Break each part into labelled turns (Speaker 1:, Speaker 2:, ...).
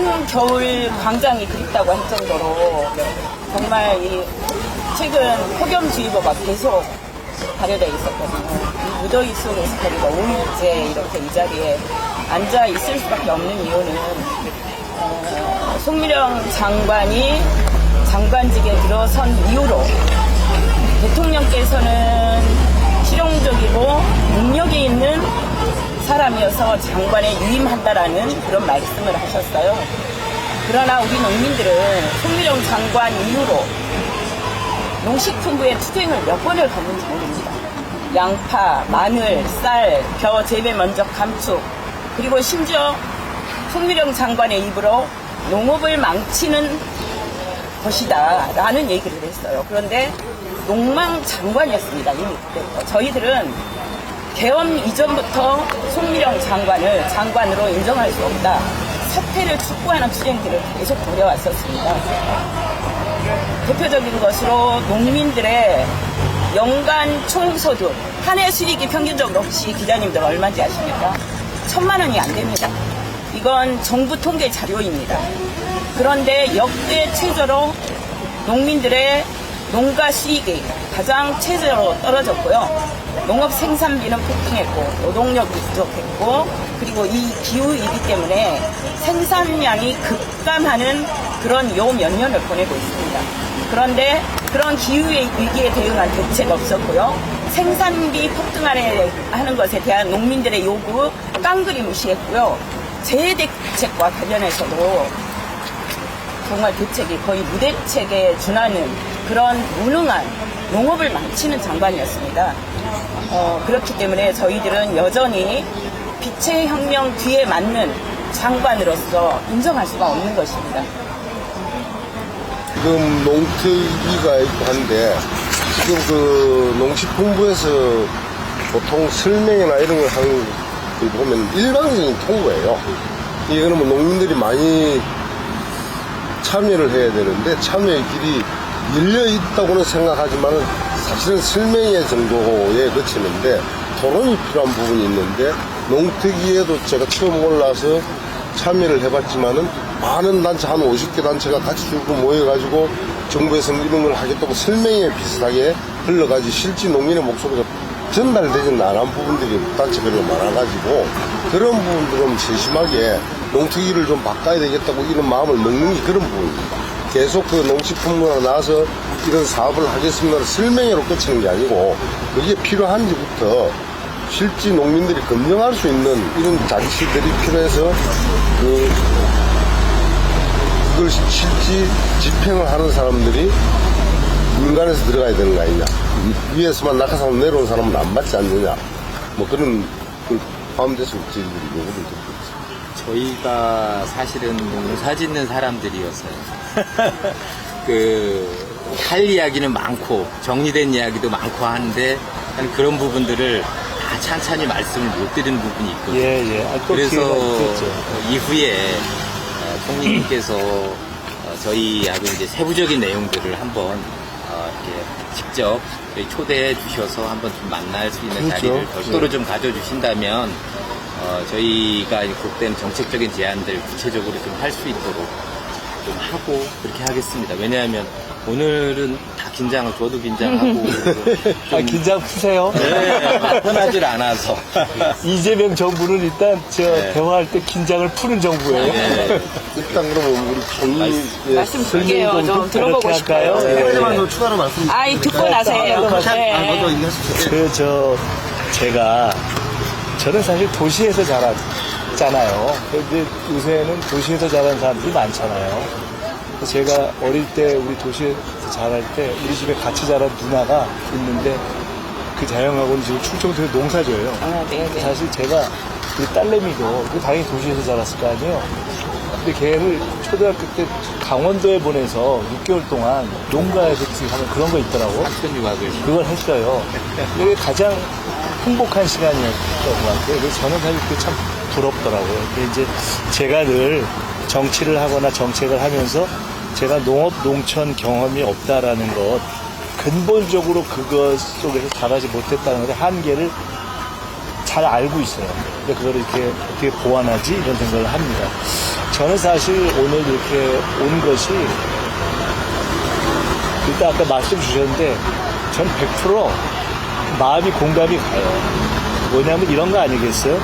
Speaker 1: 한겨울 광장이 그립다고 할 정도로 정말 이 최근 폭염주의보가 계속 발효되어 있었거든요. 이 무더위 속에서 저희가 5일째 이렇게 이 자리에 앉아 있을 수밖에 없는 이유는 송미령 장관이 장관직에 들어선 이후로 대통령께서는 실용적이고 능력이 있는 사람이어서 장관에 유임한다라는 그런 말씀을 하셨어요. 그러나 우리 농민들은 송미령 장관 이후로 농식품부의 투쟁을 몇 번을 갔는지 모릅니다. 양파, 마늘, 쌀, 벼 재배 면적 감축, 그리고 심지어 송미령 장관의 입으로 농업을 망치는 것이다 라는 얘기를 했어요. 그런데 농망 장관이었습니다. 이미 그때부터. 저희들은 개헌 이전부터 송미령 장관을 장관으로 인정할 수 없다. 사퇴를 촉구하는 투쟁들을 계속 벌여왔었습니다. 대표적인 것으로 농민들의 연간 총소득, 한 해 수익이 평균적으로 혹시 기자님들 얼마인지 아십니까? 1,000만 원이 안 됩니다. 이건 정부 통계 자료입니다. 그런데 역대 최저로 농민들의 농가 수익이 가장 최저로 떨어졌고요. 농업 생산비는 폭등했고 노동력이 부족했고 그리고 이 기후이기 때문에 생산량이 급감하는 그런 요 몇 년을 보내고 있습니다. 그런데 그런 기후의 위기에 대응한 대책 없었고요. 생산비 폭등하는 것에 대한 농민들의 요구 깡그리 무시했고요. 재해 대책과 관련해서도 정말 대책이 거의 무대책에 준하는 그런 무능한 농업을 망치는 장관이었습니다. 그렇기 때문에 저희들은 여전히 빛의 혁명 뒤에 맞는 장관으로서 인정할 수가 없는 것입니다.
Speaker 2: 지금 농특위가 있고 한데 지금 그 농식품부에서 보통 설명이나 이런 걸 하는 걸 보면 일방적인 통보예요. 이게 그러면 농민들이 많이 참여를 해야 되는데 참여의 길이 열려 있다고는 생각하지만은 사실은 설명회 정도에 그치는데 토론이 필요한 부분이 있는데 농특위에도 제가 처음 올라서 참여를 해봤지만은 많은 단체 한 50개 단체가 같이 줄고 모여가지고 정부에서는 이런 걸 하겠다고 설명회 비슷하게 흘러가지 실제 농민의 목소리가 전달되지는 않은 부분들이 단체별로 많아가지고 그런 부분들은 세심하게 농특위를 좀 바꿔야 되겠다고 이런 마음을 먹는 게 그런 부분입니다. 계속 그 농식품부가 나와서 이런 사업을 하겠습니다 설명회로 끝이는 게 아니고 그게 필요한지부터 실제 농민들이 검증할 수 있는 이런 자기시들이 필요해서 그걸 실제 집행을 하는 사람들이 민간에서 들어가야 되는 거 아니냐. 위에서만 낙하산 내려온 사람은 안 받지 않느냐. 뭐 그런 걸 포함돼서 저희들이 요구를 듣고 있습니다.
Speaker 3: 저희가 사실은 농사 짓는 사람들이었어요. 할 이야기는 많고 정리된 이야기도 많고 하는데 그런 부분들을 다 찬찬히 말씀을 못 드리는 부분이 있거든요. 그래서 이후에 총리님께서 저희하고 이제 세부적인 내용들을 한번 이렇게 직접 초대해 주셔서 한번 좀 만날 수 있는 자리를 별도로 좀 가져주신다면 저희가 그때는 정책적인 제안들 구체적으로 좀 할 수 있도록 좀 하고 그렇게 하겠습니다. 왜냐하면 오늘은 다 긴장을 저도 긴장하고
Speaker 4: 긴장 푸세요.
Speaker 3: 네, 편하질 않아서
Speaker 4: 이재명 정부는 일단 대화할 때 긴장을 푸는 정부예요.
Speaker 3: 네.
Speaker 2: 일단 그러면 우리 총리
Speaker 1: 말씀 드릴게요. 좀 들어보고 싶어요.
Speaker 2: 네. 추가로 말씀.
Speaker 1: 듣고 나세요.
Speaker 4: 저는 사실 도시에서 자랐잖아요. 근데 요새는 도시에서 자란 사람들이 많잖아요. 제가 어릴 때 우리 도시에서 자랄 때 우리 집에 같이 자란 누나가 있는데 그 자영하고는 지금 충청도에 농사져요.
Speaker 1: 네.
Speaker 4: 사실 제가 우리 딸내미도 당연히 도시에서 자랐을 거 아니에요. 근데 걔를 초등학교 때 강원도에 보내서 6개월 동안 농가에서 하는 그런 거 있더라고.
Speaker 3: 학교 유학을
Speaker 4: 그걸 했어요. 이게 가장 행복한 시간이었던 것 같아요. 그래서 저는 사실 그게 참 부럽더라고요. 근데 이제 제가 늘 정치를 하거나 정책을 하면서 제가 농업, 농촌 경험이 없다라는 것, 근본적으로 그것 속에서 자라지 못했다는 것의 한계를 잘 알고 있어요. 근데 그걸 이렇게 어떻게 보완하지? 이런 생각을 합니다. 저는 사실 오늘 이렇게 온 것이 일단 아까 말씀 주셨는데 전 100% 마음이 공감이 가요. 뭐냐면 이런 거 아니겠어요?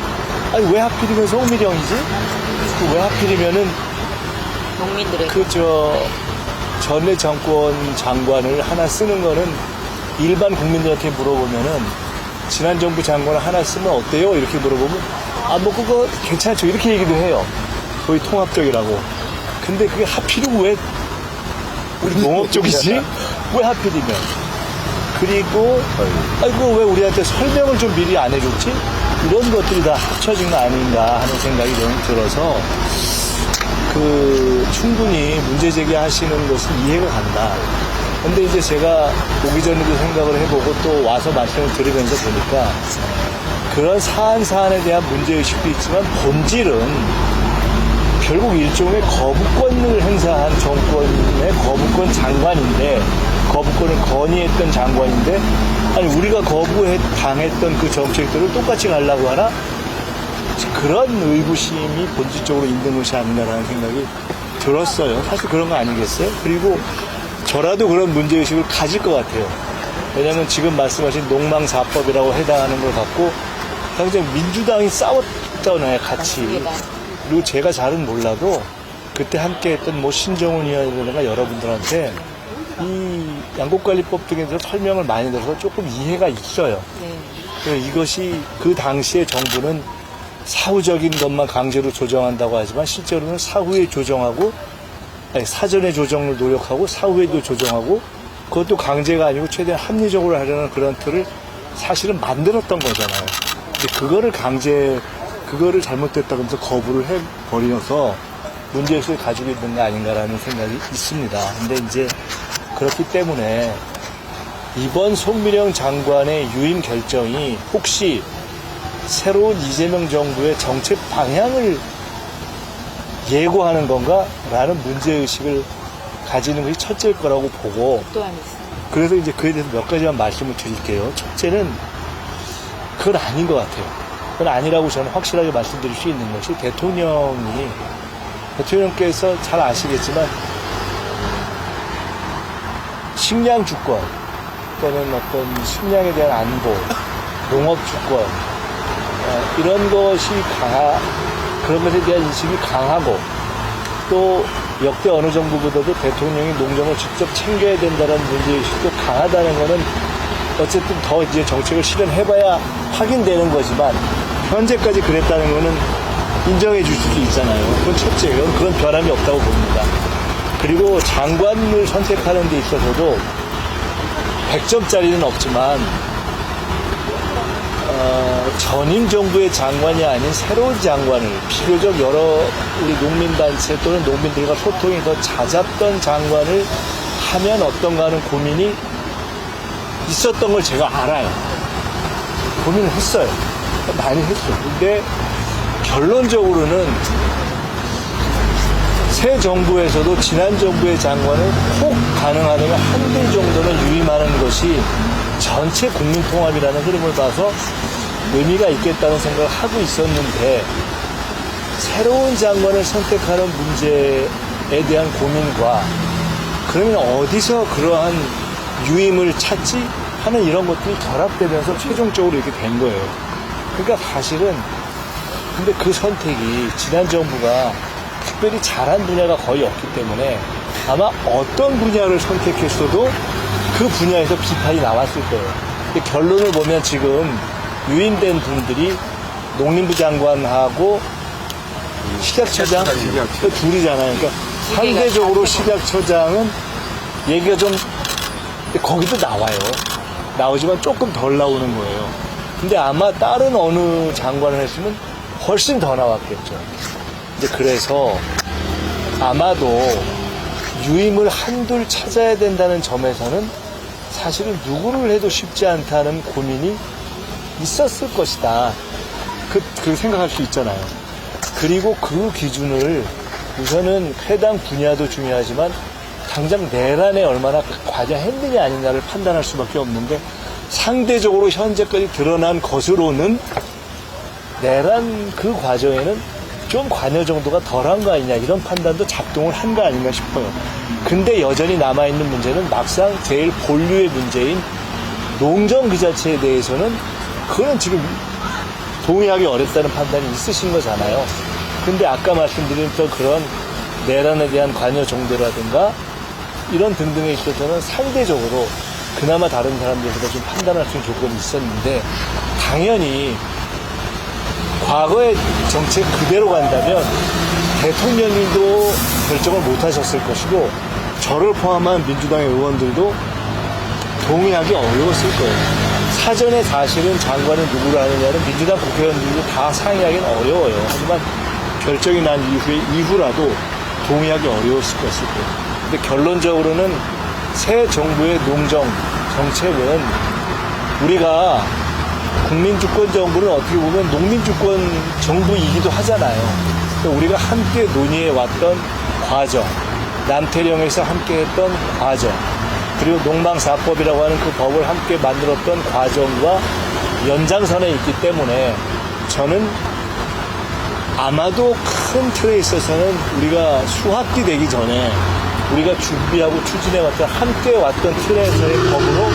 Speaker 4: 아니 왜 하필이면 송미령이지? 왜 하필이면은
Speaker 1: 농민들의
Speaker 4: 전내 정권 장관을 하나 쓰는 거는 일반 국민들한테 물어보면은 지난 정부 장관을 하나 쓰면 어때요? 이렇게 물어보면 뭐 그거 괜찮죠. 이렇게 얘기도 해요. 거의 통합적이라고. 근데 그게 하필이면 왜 우리 농업 쪽이지? 왜 하필이면? 그리고 아이고 왜 우리한테 설명을 좀 미리 안 해줬지? 이런 것들이 다 합쳐진 거 아닌가 하는 생각이 너무 들어서 충분히 문제 제기하시는 것은 이해가 간다. 근데 이제 제가 오기 전에도 생각을 해보고 또 와서 말씀을 들으면서 보니까 그런 사안에 대한 문제의식도 있지만 본질은 결국 일종의 거부권을 행사한 정권의 거부권 장관인데 거부권을 건의했던 장관인데 아니 우리가 당했던 그 정책들을 똑같이 가려고 하나? 그런 의구심이 본질적으로 있는 것이 아니냐라는 생각이 들었어요. 사실 그런 거 아니겠어요? 그리고 저라도 그런 문제의식을 가질 것 같아요. 왜냐하면 지금 말씀하신 농망사법이라고 해당하는 걸 갖고 당장 민주당이 싸웠잖아요, 같이.
Speaker 1: 맞습니다.
Speaker 4: 그리고 제가 잘은 몰라도 그때 함께 했던 신정훈 의원이라든가 여러분들한테 이 양곡관리법 등에 대해서 설명을 많이 들어서 조금 이해가 있어요.
Speaker 1: 네.
Speaker 4: 이것이 그 당시에 정부는 사후적인 것만 강제로 조정한다고 하지만 실제로는 사후에 조정하고 사전에 조정을 노력하고 사후에도 조정하고 그것도 강제가 아니고 최대한 합리적으로 하려는 그런 틀을 사실은 만들었던 거잖아요. 근데 그거를 잘못됐다고 하면서 거부를 해버려서 문제의식을 가지고 있는 게 아닌가라는 생각이 있습니다. 근데 이제 그렇기 때문에 이번 송미령 장관의 유임 결정이 혹시 새로운 이재명 정부의 정책 방향을 예고하는 건가라는 문제의식을 가지는 것이 첫째일 거라고 보고
Speaker 1: 또한 있습니다.
Speaker 4: 그래서 이제 그에 대해서 몇 가지만 말씀을 드릴게요. 첫째는 그건 아닌 것 같아요. 그건 아니라고 저는 확실하게 말씀드릴 수 있는 것이 대통령께서 잘 아시겠지만 식량 주권 또는 어떤 식량에 대한 안보, 농업 주권 이런 것이 그런 것에 대한 인식이 강하고 또 역대 어느 정부보다도 대통령이 농정을 직접 챙겨야 된다는 문제의식도 강하다는 것은 어쨌든 더 이제 정책을 실현해봐야 확인되는 거지만 현재까지 그랬다는 것은 인정해 줄 수도 있잖아요. 그건 첫째예요. 그런 변함이 없다고 봅니다. 그리고 장관을 선택하는 데 있어서도 100점짜리는 없지만 전임 정부의 장관이 아닌 새로운 장관을 비교적 여러 우리 농민단체 또는 농민들과 소통이 더 잦았던 장관을 하면 어떤가 하는 고민이 있었던 걸 제가 알아요. 고민을 했어요. 많이 했어요. 근데 결론적으로는 새 정부에서도 지난 정부의 장관을 혹 가능하다면 한둘 정도는 유임하는 것이 전체 국민통합이라는 흐름을 봐서 의미가 있겠다는 생각을 하고 있었는데 새로운 장관을 선택하는 문제에 대한 고민과 그러면 어디서 그러한 유임을 찾지 하는 이런 것들이 결합되면서 최종적으로 이렇게 된 거예요. 그러니까 사실은 근데 그 선택이 지난 정부가 특별히 잘한 분야가 거의 없기 때문에 아마 어떤 분야를 선택했어도 그 분야에서 비판이 나왔을 거예요. 근데 결론을 보면 지금 유임된 분들이 농림부 장관하고 식약처장 그 둘이잖아요. 그러니까 상대적으로 식약처장은 얘기가 좀 거기도 나와요. 나오지만 조금 덜 나오는 거예요. 근데 아마 다른 어느 장관을 했으면 훨씬 더 나왔겠죠. 이제 그래서 아마도 유임을 한둘 찾아야 된다는 점에서는 사실은 누구를 해도 쉽지 않다는 고민이 있었을 것이다. 그 생각할 수 있잖아요. 그리고 그 기준을 우선은 해당 분야도 중요하지만 당장 내란에 얼마나 과장했느냐 아니냐를 판단할 수밖에 없는데 상대적으로 현재까지 드러난 것으로는 내란 그 과정에는 좀 관여 정도가 덜한 거 아니냐 이런 판단도 작동을 한 거 아닌가 싶어요. 근데 여전히 남아있는 문제는 막상 제일 본류의 문제인 농정 그 자체에 대해서는 그거는 지금 동의하기 어렵다는 판단이 있으신 거잖아요. 근데 아까 말씀드렸던 그런 내란에 대한 관여 정도라든가 이런 등등에 있어서는 상대적으로 그나마 다른 사람들보다 좀 판단할 수 있는 조건이 있었는데 당연히 과거의 정책 그대로 간다면 대통령님도 결정을 못 하셨을 것이고 저를 포함한 민주당의 의원들도 동의하기 어려웠을 거예요. 사전에 사실은 장관을 누구로 하느냐는 민주당 국회의원들도 다 상의하기는 어려워요. 하지만 결정이 난 이후라도 동의하기 어려웠을 것일 거예요. 근데 결론적으로는 새 정부의 농정 정책은 우리가 국민주권 정부는 어떻게 보면 농민주권 정부이기도 하잖아요. 그러니까 우리가 함께 논의해왔던 과정, 남태령에서 함께했던 과정, 그리고 농방사법이라고 하는 그 법을 함께 만들었던 과정과 연장선에 있기 때문에 저는 아마도 큰 틀에 있어서는 우리가 수학기 되기 전에 우리가 준비하고 추진해왔던 함께 왔던 틀에서의 법으로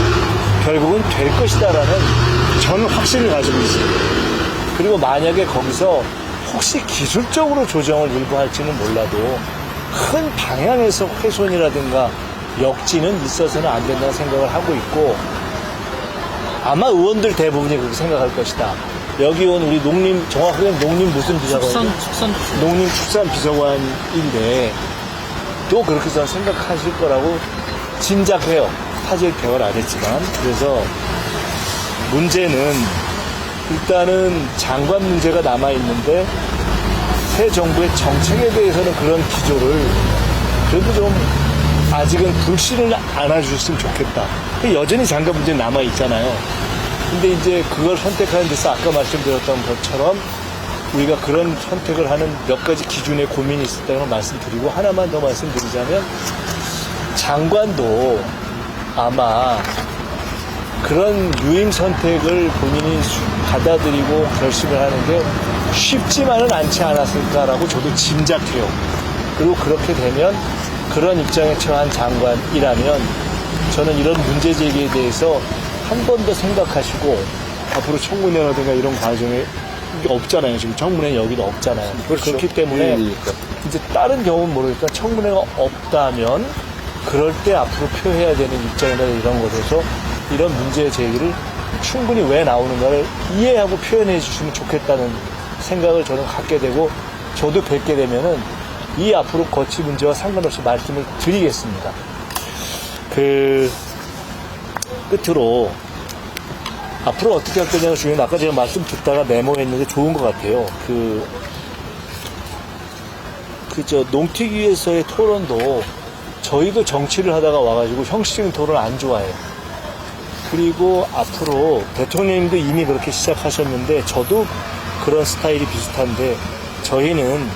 Speaker 4: 결국은 될 것이다라는 저는 확신을 가지고 있어요. 그리고 만약에 거기서 혹시 기술적으로 조정을 일부 할지는 몰라도 큰 방향에서 훼손이라든가 역지는 있어서는 안 된다는 생각을 하고 있고 아마 의원들 대부분이 그렇게 생각할 것이다. 여기 온 우리 정확하게 농림 무슨 비서관? 농림축산비서관인데 또 그렇게 저는 생각하실 거라고 짐작해요. 사실 대화를 안 했지만. 그래서 문제는 일단은 장관 문제가 남아있는데 새 정부의 정책에 대해서는 그런 기조를 그래도 좀 아직은 불씨를 안아주셨으면 좋겠다. 여전히 장관 문제 남아있잖아요. 근데 이제 그걸 선택하는 데서 아까 말씀드렸던 것처럼 우리가 그런 선택을 하는 몇 가지 기준의 고민이 있었다는 걸 말씀드리고 하나만 더 말씀드리자면 장관도 아마 그런 유임 선택을 본인이 받아들이고 결심을 하는 게 쉽지만은 않지 않았을까라고 저도 짐작해요. 그리고 그렇게 되면 그런 입장에 처한 장관이라면 저는 이런 문제 제기에 대해서 한 번 더 생각하시고 앞으로 청문회라든가 이런 과정에 이게 없잖아요. 지금 청문회 여기도 없잖아요.
Speaker 2: 그렇죠.
Speaker 4: 그렇기 때문에 이제 다른 경우는 모르겠다. 청문회가 없다면 그럴 때 앞으로 표해야 되는 입장이나 이런 것에서 이런 문제 제기를 충분히 왜 나오는가를 이해하고 표현해 주시면 좋겠다는 생각을 저는 갖게 되고 저도 뵙게 되면은 이 앞으로 거치 문제와 상관없이 말씀을 드리겠습니다. 끝으로 앞으로 어떻게 할 거냐가 중요한데 아까 제가 말씀 듣다가 메모했는데 좋은 것 같아요. 농특위에서의 토론도 저희도 정치를 하다가 와가지고 형식적인 토론 안 좋아해요. 그리고 앞으로 대통령님도 이미 그렇게 시작하셨는데 저도 그런 스타일이 비슷한데 저희는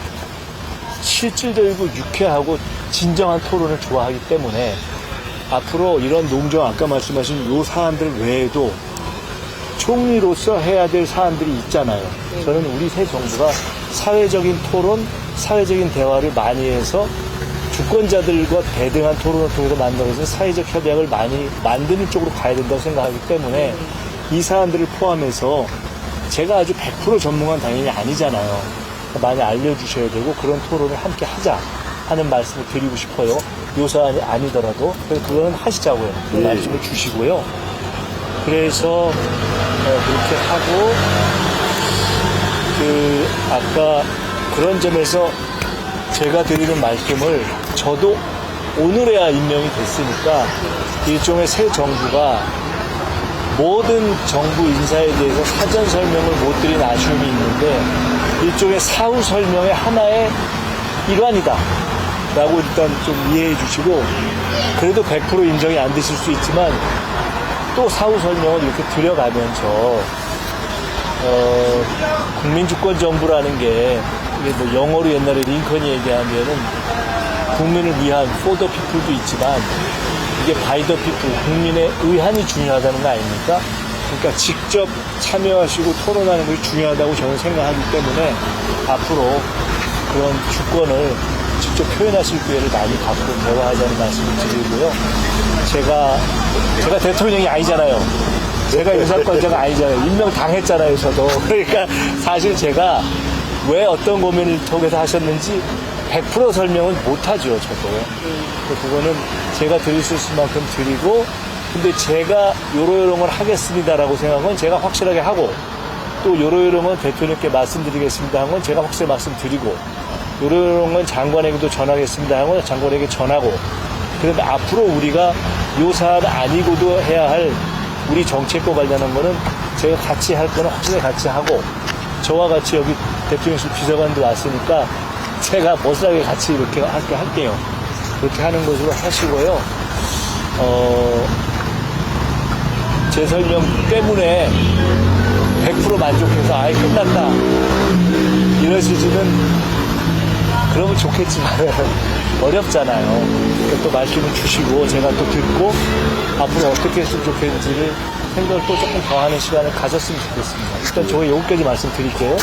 Speaker 4: 실질적이고 유쾌하고 진정한 토론을 좋아하기 때문에 앞으로 이런 농정 아까 말씀하신 요 사안들 외에도 총리로서 해야 될 사안들이 있잖아요. 저는 우리 새 정부가 사회적인 토론, 사회적인 대화를 많이 해서 주권자들과 대등한 토론을 통해서 만들어서 사회적 협약을 많이 만드는 쪽으로 가야 된다고 생각하기 때문에 이 사안들을 포함해서 제가 아주 100% 전문가는 당연히 아니잖아요. 많이 알려주셔야 되고 그런 토론을 함께 하자 하는 말씀을 드리고 싶어요. 요 사안이 아니더라도 그래서 그거는 하시자고요. 그 말씀을 주시고요. 그래서 그렇게 하고 아까 그런 점에서 제가 드리는 말씀을 저도 오늘에야 임명이 됐으니까 일종의 새 정부가 모든 정부 인사에 대해서 사전 설명을 못 드린 아쉬움이 있는데 일종의 사후 설명의 하나의 일환이다 라고 일단 좀 이해해 주시고 그래도 100% 인정이 안 되실 수 있지만 또 사후 설명을 이렇게 드려가면서 국민주권 정부라는 게 이게 뭐 영어로 옛날에 링컨이 얘기하면은 국민을 위한 for the people도 있지만 이게 by the people 국민의 의한이 중요하다는 거 아닙니까? 그러니까 직접 참여하시고 토론하는 것이 중요하다고 저는 생각하기 때문에 앞으로 그런 주권을 직접 표현하실 기회를 많이 갖고 대화하자는 말씀을 드리고요. 제가 대통령이 아니잖아요. 제가 인사권자가 아니잖아요. 임명당했잖아요, 저도. 그러니까 사실 제가 왜 어떤 고민을 통해서 하셨는지 100% 설명은 못하죠, 저도. 그거는 제가 드릴 수 있을 만큼 드리고, 근데 제가 요런 걸 하겠습니다라고 생각한 건 제가 확실하게 하고, 또 요런 건 대표님께 말씀드리겠습니다 한 건 제가 확실히 말씀드리고, 요런 건 장관에게도 전하겠습니다 한 건 장관에게 전하고, 그런데 앞으로 우리가 요 사안 아니고도 해야 할 우리 정책과 관련한 거는 제가 같이 할 거는 확실히 같이 하고, 저와 같이 여기 대통령실 비서관도 왔으니까 제가 멋스하게 같이 이렇게 할게요. 그렇게 하는 것으로 하시고요. 제 설명 때문에 100% 만족해서 아예 끝났다 이러시지는 그러면 좋겠지만 어렵잖아요. 그러니까 또 말씀을 주시고 제가 또 듣고 앞으로 어떻게 했으면 좋겠는지를 생각을 또 조금 더 하는 시간을 가졌으면 좋겠습니다. 일단 저거 여기까지 말씀드릴게요.